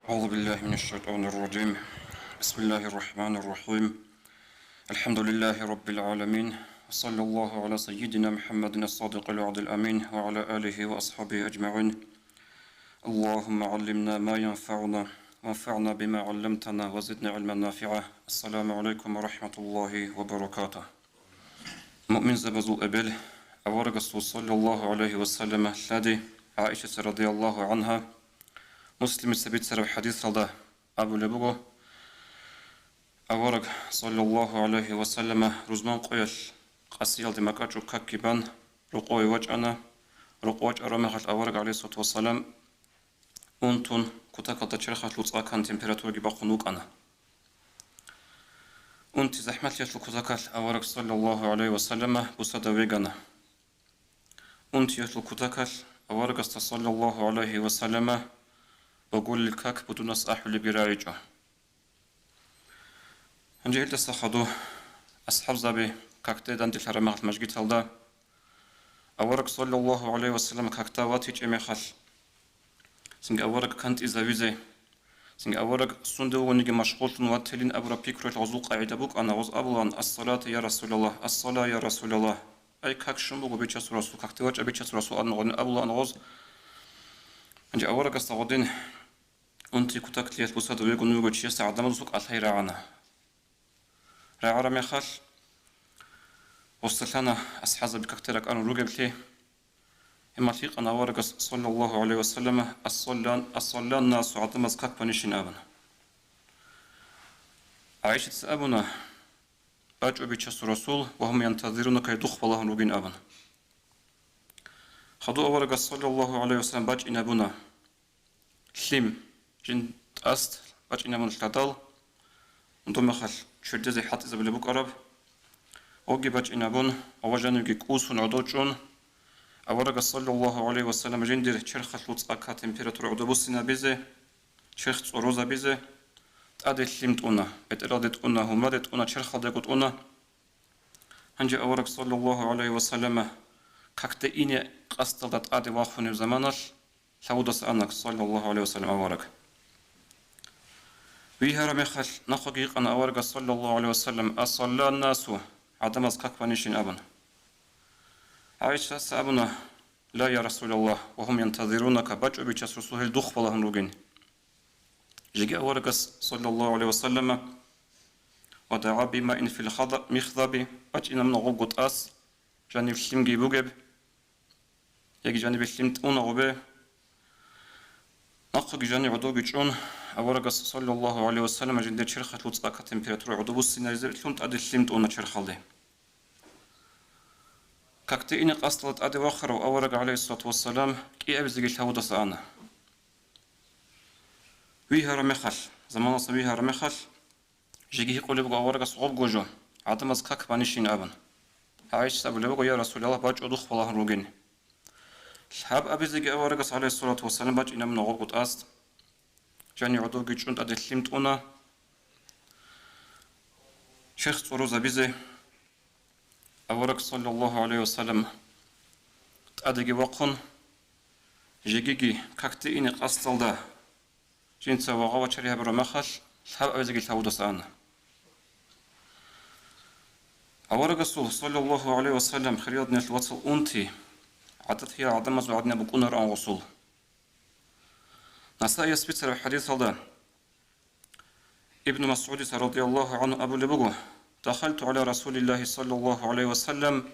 أعوذ بالله من الشيطان الرجيم. بسم الله الرحمن الرحيم. الحمد لله رب العالمين، وصلى الله على سيدنا محمد الصادق الوعد الأمين وعلى آله وأصحابه أجمعين. اللهم علمنا ما ينفعنا وانفعنا بما علمتنا وزدنا علما نافعا. السلام عليكم ورحمة الله وبركاته. مؤمن زبزو أبل أورق صلى الله عليه وسلم الذي عائشة رضي الله عنها مسلم السبيت سر حديث صلى أبو لبغو أورق صلى الله عليه وسلم رزمان قيل قصيل دمكاتشو كاكيبان رقوي وجأنا رقوج أرمخت أورق عليه الصلاة والسلام أنتون كتاكا تشرخت لطاقة كان تمبيراتور جبا خنوك أنا أنت زحمت يتلو كتاكا أورق صلى الله عليه وسلم بسادة ويغانا أنت يتلو كتاكا أورق صلى الله عليه وسلم بقول الكاك بدون أصح لبرايجه أنجي إلتا سخدو أصحاب زبي كاكتي دان دي الحرمات مجيت هلدا أورق صلى الله عليه وسلم كاكتا واتي جميع خل سنگ أورق كانت إذا ويزي سنگ أورق سندو ونجي مشغول واتلين أبرا بيكرو الغزوق قاعدة بوك أنا غز أبلان الصلاة يا رسول الله الصلاة يا رسول الله أي كاك شنبو بيتشاس رسول كاكتي واج بيتشاس رسول أنا غن أبلان غز أنجي أورق استغدين أنتي كتاك ليت بوساد ويقول نوغو تشيس عدم رسوك الهي راعنا راعرا ميخال وصلنا أصحاب بكاكترك أنا روجل لي إما تيق أنا ورقة صلى الله عليه وسلم الصلاة الناس عدم أزكاك بنيشين أبنا عائشة أبنا باجوا بيتشاس رسول وهم ينتظرون كي يدخل الله روجين أبنا خدوا ورقة صلى الله عليه وسلم باج إن أبنا سليم جن أست باج إن أبنا الكتال ندوم خال شرد زي حات إذا بلبوك عرب أوجي باج إن أبون أوجانو جي كوسون عدوجون أورق صلى الله عليه وسلم جندير شرخ لوت أكا تمبيراتور عدوبوسنا بيزه شرخ صروزا بيزه تأدي سلمت أنا بترادت أنا همادت أنا شرخ دقت أنا هنجي أورق صلى الله عليه وسلم كاكت إني قصدت أدي واخون زمانش سودس أنك صلى الله عليه وسلم أورق ويهرم مخل نخجيق أنا أورق صلى الله عليه وسلم أصلى الناس عدم أزكاك بنيشين أبن عائشة سأبنا لا يا رسول الله وهم ينتظرونك بجأ بيتشاس رسول الدخ فلهم روجين جيجي أورق صلى الله عليه وسلم ودعا بما إن في الخضب مخضب بجئنا من غوغوت أس جانب السلمجي بوجب يجي جانب السلمت أنا غبه نقق جانب عدوغي جون أورق صلى الله عليه وسلم جندي شرخة لطاقة تمبيراتور عدوبوس سيناريزر ثم تأدي السلمت أنا شرخالي كاكتي إني قصلت أدي وخر وأورق عليه الصلاة والسلام كي أبزيج الهودة سأنا ويها رمخل زمان صبيها رمخل جيجي يقول بقى أورق صعوب جوجو عدم أزكاك بانيشين أبن عايش سأبو لبقى يا رسول الله باج أدوخ والله روجين الحاب أبزيج أورق عليه الصلاة والسلام باج إنا من غوغوت أست جاني عدوغي جون أدي سلمت أنا شيخ صروزا بيزي أورق صلى الله عليه وسلم تأدي وقن جيجي كاكتي إني قصل ده جنسا وغاوة شريها برمخل الحاب أبزيج الهودة سأنا أورق صلى الله عليه وسلم خريض نيت الوصل أنتي عدت هي عدم زعدنا بكون رأى وصول نساء يثبت الحديث هذا ابن مسعود رضي الله عنه أبو لبغو دخلت على رسول الله صلى الله عليه وسلم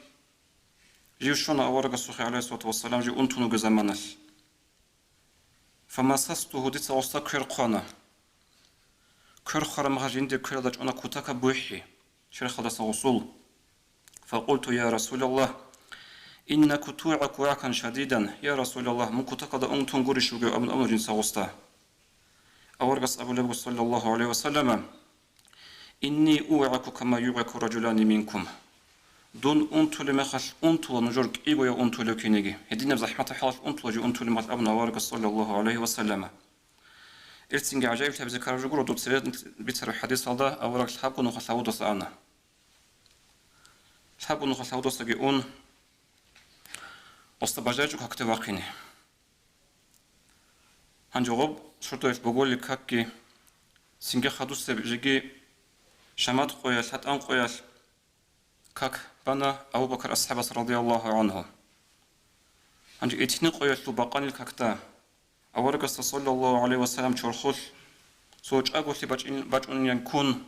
جيوشنا أورق الصخي عليه الصلاة والسلام جي أنتنو جزمانش فمسسته ديت أوستا كرقانا كرخر مهاجين دي كردج أنا كتاك بوحي شرخ دس وصول فقلت يا رسول الله إن كتوعك وعكا شديدا يا رسول الله من كتاك دا أنتن قريش وجو أبن أمر جنس أوستا أورق أبو لبغ صلى الله عليه وسلم إني أوعك كما يوعك رجلان منكم دون أنتو لمخل أنتو نجرك إيغو يا أنتو لكينيجي هدينا بزحمة حالف أنتو جي أنتو لمخل أبن أورق صلى الله عليه وسلم إرتنجي عجائب تبزي كارجو دوت سيرت بيتر الحديث هذا أورق الحبق نخل عودة سأنا الحبق نخل عودة سجئون واستبجاجك هكتب واقيني هنجوب شرطة بقول لك هكي سنجي خدوس بيجي شمات قويل حتى أن قويل كاك بنا أبو بكر أصحاب رضي الله عنه هنجي إتني قويل لبقان الكاكتا أورق صلى الله عليه وسلم شرخوش سوج أقول لي بجن ينكون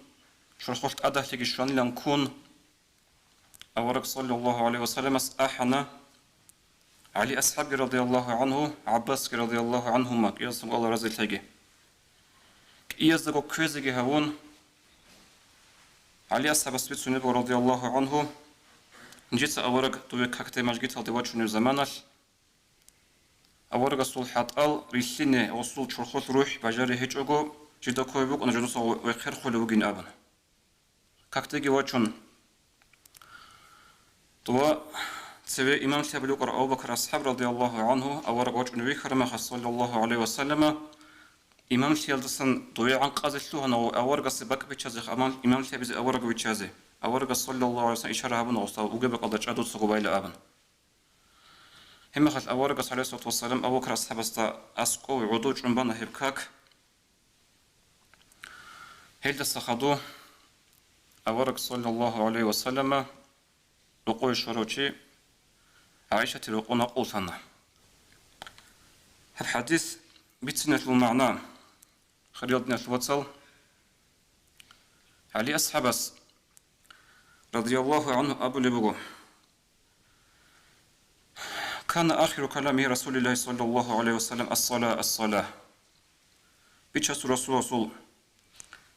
شرخوش أده لك شان ينكون أورق صلى الله عليه وسلم أحنا علي أصحاب رضي الله عنه عباس رضي الله عنهما يسمع الله رضي الله يزدق كوزي هون علي أصحاب سبيت سنة رضي الله عنه نجيت أورق توي كاكتي مجيت هذا وجه زمانش أورق الصلحات ريسينة وصول شرخوت روح بجاري هيج أجو جدا كويبوك أنا جلوس وخير خلوجين أبن كاكتي وجهن توا سوى إمام تبلوك أبو بكر أصحاب رضي الله عنه أورق وجه نبي كرمه صلى الله عليه وسلم إمام تيالدسن توي عن قازشلو هنا أورق سباك بيتشازي إمام تبيز أورق بيتشازي أورق صلى الله عليه وسلم إشارة هبن أوصى وجب قدر جادو سقوبيل أبن هم خل أورق عليه الصلاة والسلام أبو بكر أصحاب أسقو وعدو جنبان هبكاك هيدا سخدو أورق صلى الله عليه وسلم لقوي شروطي عائشة لقونا قوتنا الحديث بيتنا المعنى خريطنا الوصل علي أصحاب رضي الله عنه أبو لبغو كان آخر كلامه رسول الله صلى الله عليه وسلم الصلاة بيتشاس رسول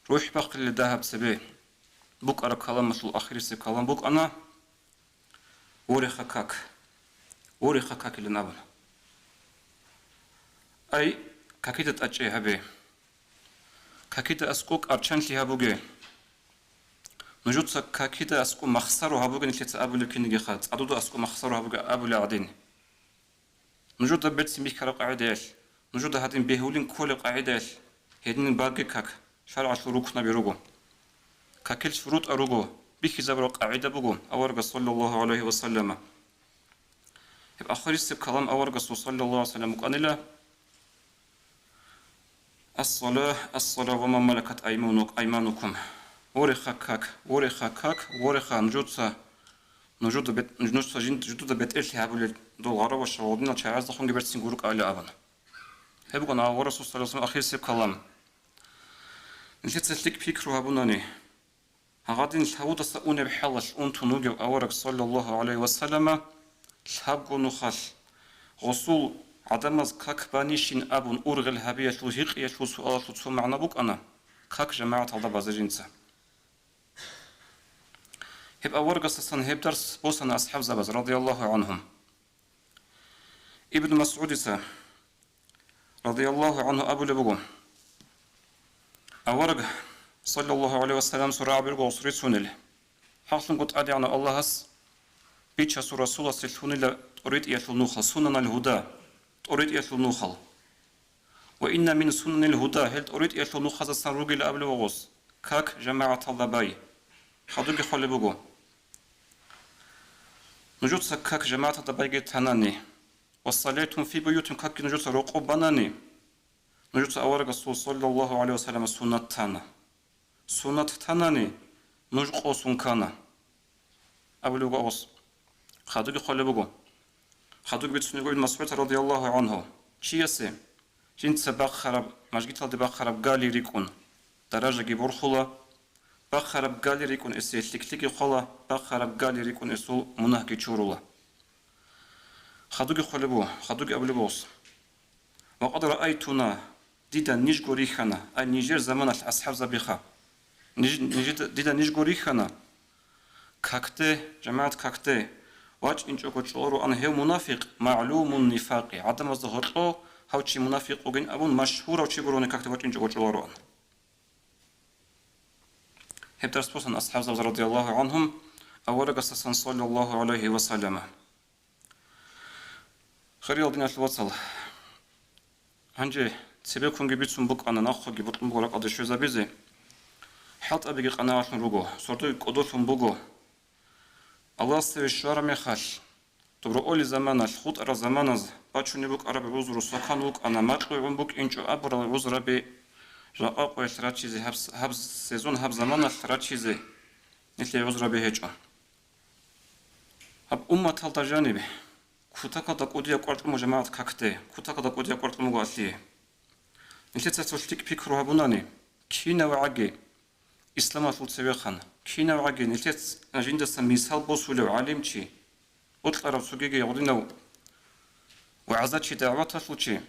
روح باقي للذهب سبي بوك أرى كلام مثل آخر كلام بوك أنا ورخكاك لنابن أي كاكيدة أجي هبي كاكيدة أسكوك أرشان لي هبوغي نجود كاكيدة أسكو مخسر هبوغي نتلت أبو لكينيغي خاد أدودو أسكو مخسر هبوغي أبو لعدين نجود بيت سميك كارو قاعداش نجود هادين بيهولين كل قاعداش هيدين باقي كاك شرع شروط نبيروغو كاكيل شروط أروغو بيكي زبرو قاعدة بوغو أورغ صلى الله عليه وسلم يبقى آخر كلام أورغ صلى الله عليه وسلم وقال الصلاة وما ملكت أيمانكم ورخا نجود بيت إلتي هابولي دولارا وشغودنا تشعاز دخون جبرت سنقولك آلي أبن هبقنا ورسول صلى الله عليه وسلم آخر كلام نجد سلك فكرو هابوناني هغادين الهودة سأوني بحالش أنتو نوجو أورك صلى الله عليه وسلم الهابقو نخال غصول عدمز كاك بانيشين أبون أورغل هابية لوهيق يشو سؤال تتسو معنا بوك أنا كاك جماعة هذا بازجينسا هب أورغ سسن هب درس بوسنا أصحاب زبز رضي الله عنهم ابن مسعود رضي الله عنه أبو لبغو أورغ صلى الله عليه وسلم سورة عبيرغو سورة سنل حاصل قد أدي عن الله هس بيتشا سورة سولة سلسوني أريد يتلو نوخل سنن الهدى أريد يتلو نوخل وإن من سنن الهدى هل أريد يتلو نوخل سنروغي لأبل وغوص كاك جماعة الله باي حدوك خلي بغو نجود سكاك جماعة الله باي تناني وصليتم في بيوتهم كاك نجود سروقو بناني نجود أورغ صلى الله عليه وسلم سنة تانا سنة تناني نجقو سنكانا أبل وغوص خادوك خلي بغو خادوك بيتسنقو ابن مسعود رضي الله عنه چيسي جنس باخرب مجيت هالدي باخرب قالي ريكون درجة جبور خلا باخرب قالي ريكون اسي لكلكي خلا باخرب قالي ريكون اسو منهكي چورولا خادوك خلي بغو خادوك أبل وغوص وقد رأيتنا ديدا نيجو ريخانا أي نيجير زمان الأصحاب زبيخا ديدا نيجو ريخانا كاكتي جماعة كاكتي واج إنجو كتشورو أن هي منافق معلوم النفاق عدم الظهر هاوشي منافق وجن أبون مشهور وشي بروني كاكتي واج إنجو كتشورو هبتر سبوسن أصحاب زوج رضي الله عنهم أول قصة صلى الله عليه وسلم خير دين الوصل هنجي سبيكون جبت سنبوك أنا نأخذ جبت مبارك أدي شو زبيزي حط أبيك قناعة نروجو صرتو قدوس بوجو الله سوي الشوارع مخال Dobro oli zamana khutara zamanaz bachuni buk arabe uzru sakan buk ana matlu'un buk inchu abra uzrabi ja'a qoytra chizi habs sezon hab zamana tra chizi nitli uzrabi hecha hab ummat halta janibi kutaka da qodiya qartmu jamaat kakte kutaka da qodiya qartmu gasi nitli tsatsultik pikru habunani kina wa agi islamat ultsevi khan kina wa agi nitli ajinda sa misal bosulu alimchi أطلع سوقي يغدينا وعزات شي دعوات فلوتشي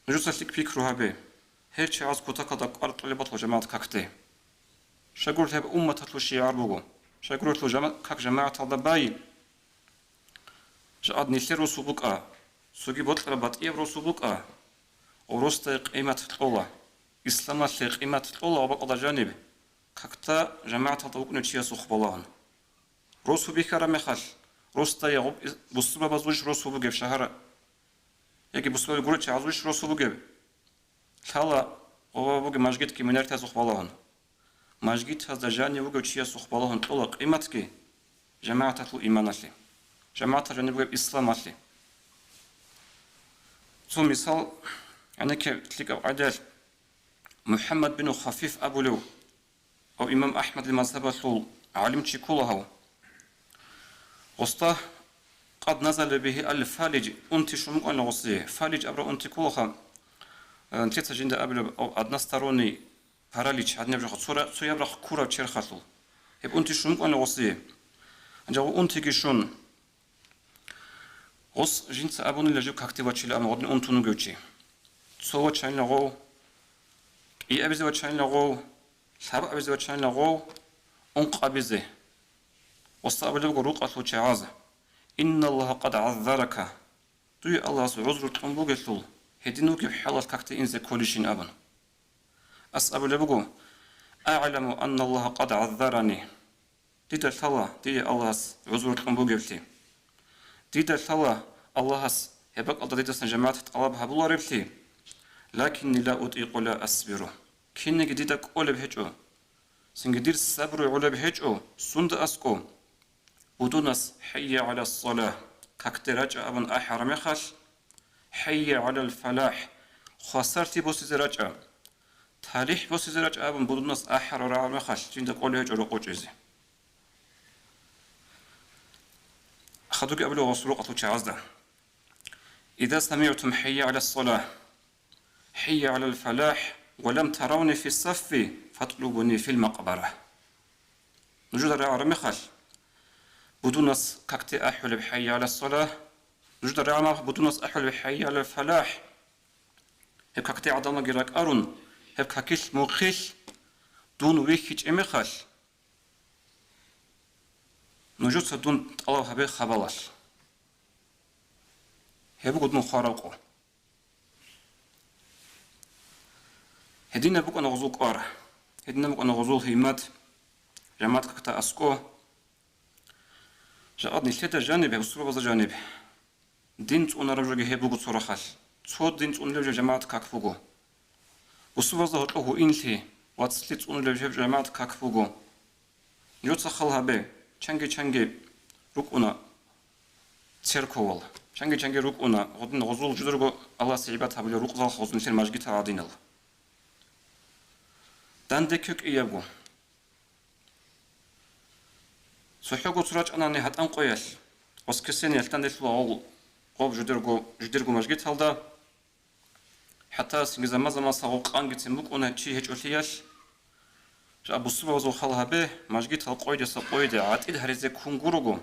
نجوس لك فكرها به هيك عاز كوتا كدا قرط اللي بطل جماعة كاكتي شاقول هب أمة تلوشي يعربوغو شاقول تلو جماعة كاك جماعة الضباي جاد نيثيرو سوبوكا سوقي بطل بات إيبرو سوبوكا وروستا قيمة تطلع إسلاما قيمة تطلع وبقى جانب كاكتا جماعة تطوق نتشيا سوخبالان روسو بيكارا مخال روستا يغب بوسبا بازوش روسو بوغيب شهر يكي بوسبا يقولش عزوش روسو بوغيب حالا او بوغي ماجيت كي منير تاسو خبالهن ماجيت هذا جاني بوغي تشيا سخبالهن طول قيمتك جماعة الإيمانات جماعة جاني بوغي إسلام لي ثم مثال يعني كتلك عدل محمد بن خفيف أبو لو أو إمام أحمد المذهب الثول عالم تشيكولها وسطه قد نزل به الفالج أنت شو ممكن نغصيه فالج أبرا أنت كلها أنت تجند قبل أو أدنستروني باراليج عدنا بجح صورة صويا برا كورة تشير خاطل هب أنت شو ممكن نغصيه أنجا أنت كيشون غص جنس أبوني لجيب كاكتبات شيل أما غدن أنتو نجوتشي صوت شاين لغو إي أبزي وتشاين لغو سبب أبزي وتشاين لغو أنق أبزي وصابل بقروق أثوتش عازة إن الله قد عذرك توي الله سعذر تنبوغ الثول هدينوك بحالة كاكت إنزي كوليشين أبن أسأبل بقو أعلم أن الله قد عذرني ديد الثلا دي الله عذر تنبوغ الثي ديد الثلا الله هبك الله ديد سنجماعة تقلبها بلا ربثي لكني لا أطيق لا أصبر كيني جديدك أولى بهجو سنجدير الصبر أولى بهجو سند أسكو بدونس حي على الصلاة كاكتراج أبن أحرم خش حي على الفلاح خسرتي بوسي رجع تاريخ بوسي رجع أبن بدونس أحرم خش جند قولي جرو قوجزي خدوك قبل وصلوا قطو عزدا إذا سمعتم حي على الصلاة حي على الفلاح ولم تروني في الصف فاطلبوني في المقبرة نجد رعا خش بدونس كاكتي أحول بحي على الصلاة نجد رعما بدونس أحول بحي على الفلاح هب كاكتي عدم جراك أرون هب كاكيش موخيش دون ويكيش إمخاش نجد سدون طلب هبي خبالاش هب قد مخارقو هدينا بقى نغزوك أر هدينا بقى نغزوك هيمات جماعة كاكتا أسكو جاءتني ثلاثة جانب بصورة بزا جانب دينت أنا رجل هبوغو صراحة صوت دينت أنا رجل جماعة كاكفوغو بصورة بزا هتلوه إنتي واتسلت أنا رجل جماعة كاكفوغو يوت سخلها بي چنگي روك أنا تيركوال چنگي روك أنا غدن غزول جدرغو الله سيبات هبلي روك زال خوزن سير ماجي ترادينل داندكوك إيابغو سوحيغو تراج أناني هات أنقويال وسكسين يلتندس لغو قوب جدرغو مجگيت هالدا حتى سنجزا مزما ساغو قانجت سنبوك أنا تشي هج أولياش جا أبو سبا وزو خالها به مجگيت هال قويدة ساقويدة عاتيد هرزي كونغوروغو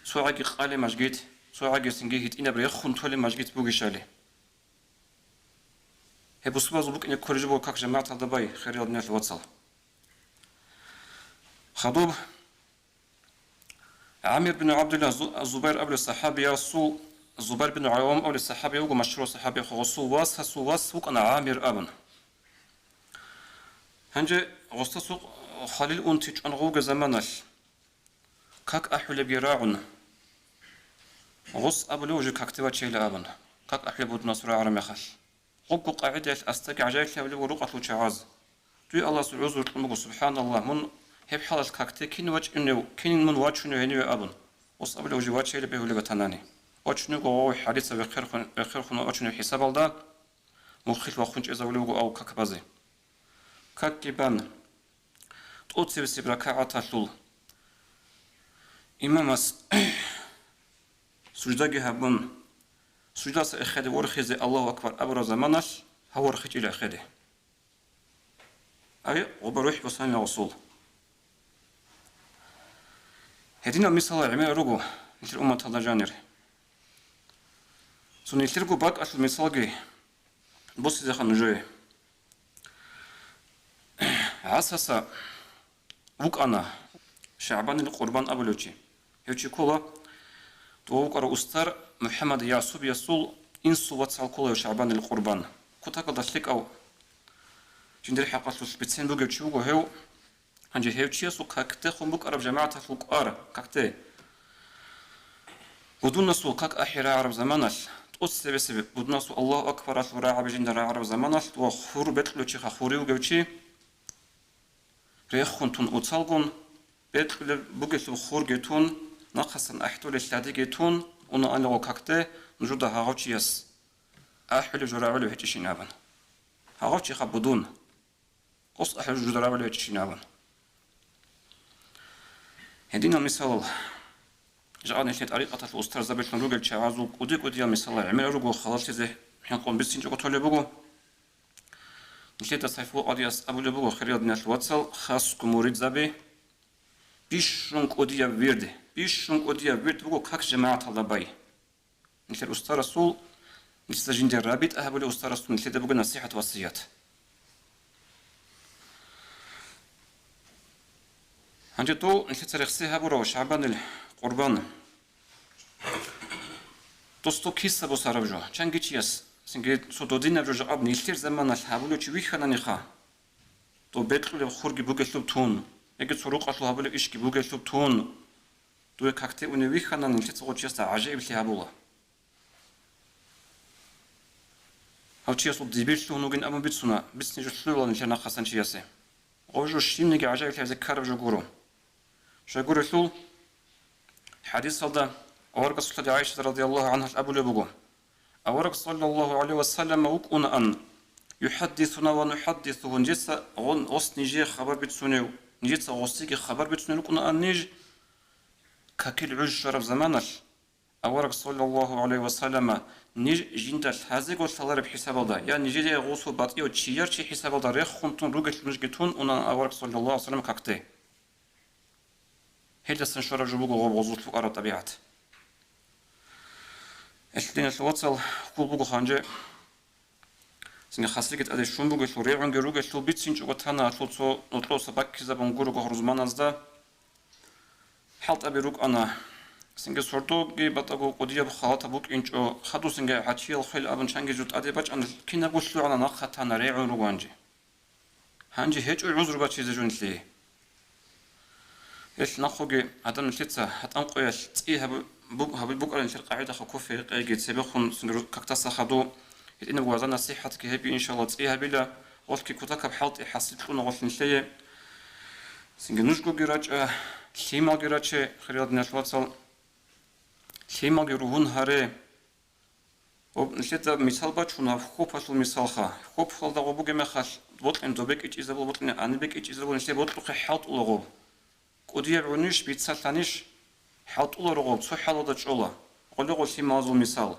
سوعاقي قالي مجگيت سوعاقي سنجي هيت إنا بري خون تولي مجگيت بوغيشالي هبو سبا وزو بوك إنا كوريجبو كاك جماعة هالدا باي خير يالدنيا الواتسال خضوب عامر بن عبد الله الزبير أبو الصحابي رسول الزبير بن عوام أبو الصحابي وقو مشروع الصحابي خصو واس وق أنا عامر أبن هنجي غسطسوق خليل أنتج أنغوغ زمانش كاك أحول بيراعن غص أبو لوجي كاكتبات شيل أبن كاك أحول بود نصر عرم خش قبق قاعدة أستقع جايك لولي ورقة لوشعاز دوي الله سبحانه سبحان الله من هب حالة كاكتي كين وجه إنه كين من وجه إنه هني أبن وصابله وجوات شيء بيقول بتناني أشنو جو حديث بخير خن أشنو حساب الله مخيل وخنج إذا ولو أو ككبازي ككبان تقصي بسبركة عطلول إمامس سجدة جهبون سجدة أخذ ورخز الله أكبر أبرز زمانش هو ورخج إلى أخذه أي وبروح بصاني وصول هدينا مثال عمي رجو مثل أمة الله جانر سوني تلقوا باك أصل مثال جي بص إذا خن جوي عساسا وك أنا شعبان القربان أبلوتي هيك كولا توقر أستر محمد يعصوب يسول إنسو واتسال كولا شعبان القربان كنت قد أسلك أو جندر حقا سبتسين بوجو تشوجو هيو هنجي هيو تشيسو كاكتة خم بوك عرب جماعة القار كاكتة بدون نسو كاك أحيرا عرب زمانش تقص بسبب بدون نسو الله أكبر أثورا عرب جندر عرب زمانش وخور بتلو تشي خوري وجوتشي ريخون تون أتصالقون بتلو بوجو خور جتون نقصن أحتول الشادي جتون ونا أنا وكاكتة نجود هاغوتشيس أحلو جرعلو هتشي نابن هاغوتشي خبودون قص أحلو جرعلو هتشي نابن هدينا مثال جاءنا شيء طريقة الأستاذ زبيش نروجل شعازو ودي مثال عمل رجو خلاص زه حنقوم بسين جو طالب بقو نشيت صيفو أدياس أبو لبقو خريط من الواتساب خاص كموريد زبي بيشونك أوديا ويرد بيشونك أوديا ويرد بقو كاك جماعة الله باي نشيت الأستاذ رسول نشيت جندي الرابط أهبو الأستاذ رسول نشيت بقو نصيحة وصيات عندي تو نشيت رخصيها برو شعبان القربان توستو كيسا بو ساربجو چنگيچياس سنگي سودودين نبجو جاب نيلتير زمان الحابلو چي ويخانا نيخا تو بيتلو خورگي بوگلوب تون اگه سروق اصلو حابلو اشكي بوگلوب تون تو كاكتي اوني ويخانا نيلتير صوچياس عجيب لي حابولا هاو چياسو ديبيلتو نوگين ابو بيتسونا بيتسني جو سلولا نيلتير ناخاسان چياسي اوجو شيمنيگي عجيب لي ذكر جو غورو شغورو سول حديث صلى أورق صلى عائشة رضي الله عنها الأبو لبقو أورق صلى الله عليه وسلم وكأن أن يحدثنا ونحدثه نجيس غن أص نجي خبر بتسونيو نجيس غصيك خبر بتسونيو كنا أن نج ككل عج شرف زمانش أورق صلى الله عليه وسلم نج جندل هذا وصلى بحساب الله يعني نجي غصو بطيء وتشير شيء حساب الله ريخ خنتون روجت مشجتون أنا أورق صلى الله عليه وسلم كاكتة هيدا سنشرب جبوق وغوزوت فقراء طبيعة الدين الواتسال كل بوق خانجة سنگ خاصية أدي شون بوق شو ريعون جروج شو بيتسين شو قطعنا شو صو نطلع سباك كذا بنقول روزمان أزدا حالت أبي روك أنا سنگ صورتو جي بتاعو قدية بخالات بوك إنشو خدو سنگ عشية الخيل أبن شانج جوت أدي بتش أنا كنا قصلو على نقطة ريعون روانجي هانجي هيج عذر بتشي زجون ليه إيش نخوجي هذا نشيتها هتنقيش تيها بوك على نشر قاعدة خكوفي قاعد سبخون سنرو كاكتاس خدو إنه وزن نصيحة كهبي إن شاء الله تيها بلا قلت كي كتاك بحالت حسيت كنا قلت نشلي سنجنوش جو جراج شيما جراج خريط نشواتل شيما جروهن هره ونشيت مثال باتشونا خوب أصل مثال خا خوب خالد غبوج مخاش بطل إن دوبك إيش إذا بطل أنا بك إيش إذا بنشلي بطل حالت ولا قدير عنيش بيتسلطنيش حط أول رغب صح حلو ده شغله قلنا قلت مازو مثال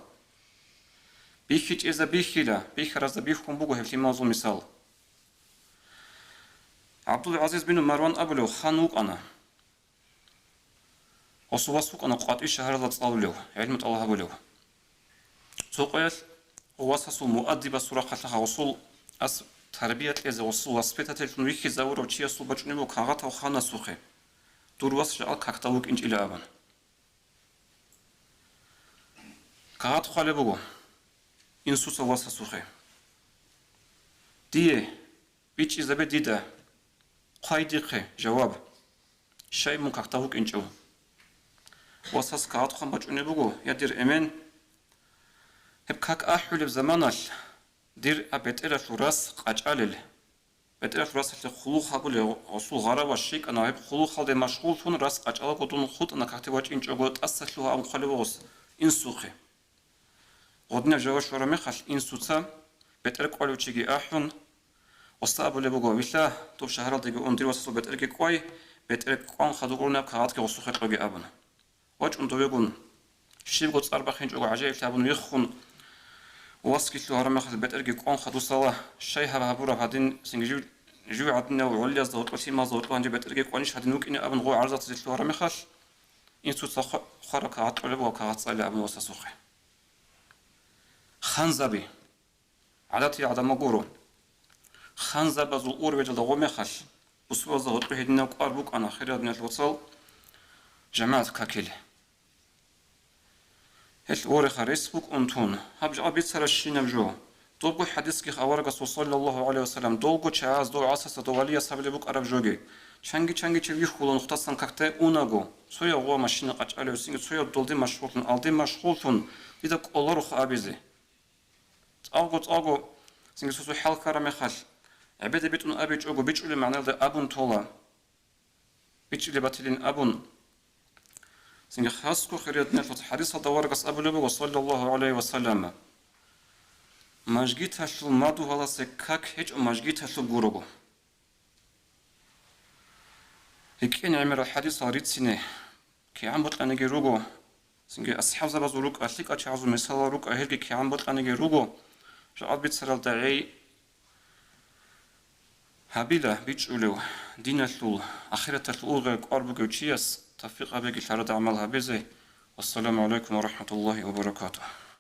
بيخيج إذا بيخيلا بيخرز بيخون بوجه في مازو مثال عبد العزيز بن مروان أبلو خانوق أنا وصوصوق أنا قاطع شهر الله تصلوا علم الله أبلو سوقيس ووصصوا مؤدب الصورة خلها وصول أس تربية إذا وصول أسبتة الفنويك زاور وشيء صوب بجنبه كعغة وخانة سوخه دروس جاء كاكتاوك إنج إلى أبان كعات خالبو إنسو سواس سوخه ديه بيش إذا بديدا قايدقه جواب شيء من كاكتاوك إنجو واساس كعات خام بجنبو يدير إمن هب كاك أحول بزمانش دير أبيت إلى شراس قاج علل بتعرف راس اللي خلوق هقول أصول غرابة الشيك أنا هيب خلوق هذا مشغول ثون راس أجعله قطن خط أنا كاتب واج إنش أقول أسسلها أم خلوص إن سوخي غدنا جواش ورا مخل إن سوتا بتعرف قالوا تيجي أحون وستقبل اللي بقول مثلا طب شهر دقيقة أندير وسط بتعرف كوي بتعرف قان خدوقنا بكهات كوسخ تلاقي أبنا واج أنتو يقول شيء قط أربع خنج أقول عجيب تابون يخون واسكت له هرم أخذ بتعرف قان خدو صلاة شيء هذا برا هادين سنجيب جو عدنا وعليا زوت وسيم ما زوت وانجي بترجع قانيش هاد نوك إن أبن غو عرضة زيت لورا مخال إن سوت خرق عط على بوا كعط صلي أبن وساسوخ خنزبي عادتي عدم مقورو خنزب زو أور وجل غو مخال بسوا زوت بهدنا وقاربوك أنا خير من الوصل جماعة كاكيل هل أوري خريس بوك أنتون هبج أبيت سر الشين بجو دوغو حديث كي خبرك صلى الله عليه وسلم دوغو تشاز دو عسس دو ولي سبل بوك عرب جوجي چنگی چوی خلون خطاستان کاکته اوناگو سویا غوا ماشین قاچ على سینگ سویا دولدی مشغولن aldi مشغولتون دیده کولار خو آبیزی آگو سینگ سوسو حال کارا مخال عبده بیتون آبیچ آگو بیچ ولی معنی ده آبون تولا بیچ ولی باتلین آبون سینگ خاص کو خیریت نفت حدیث دوارگس ابو لبو صلی الله علیه و سلم ماجگی تشل مادو حالا سکاک هیچ ماجگی تشل گروگو هيك عمر الحديث ريت سنة كي عم بطلع نجي روجو سنجي أصحاب زبز روك أثليك أشعز مثال روك أهلك كي عم بطلع نجي روجو جاب بيت سر الدعي هابيلا بيتش أولو دين الثول آخرة الثول غير قرب جوتشيس توفيق أبيك الحرد عملها بزي والسلام عليكم ورحمة الله وبركاته.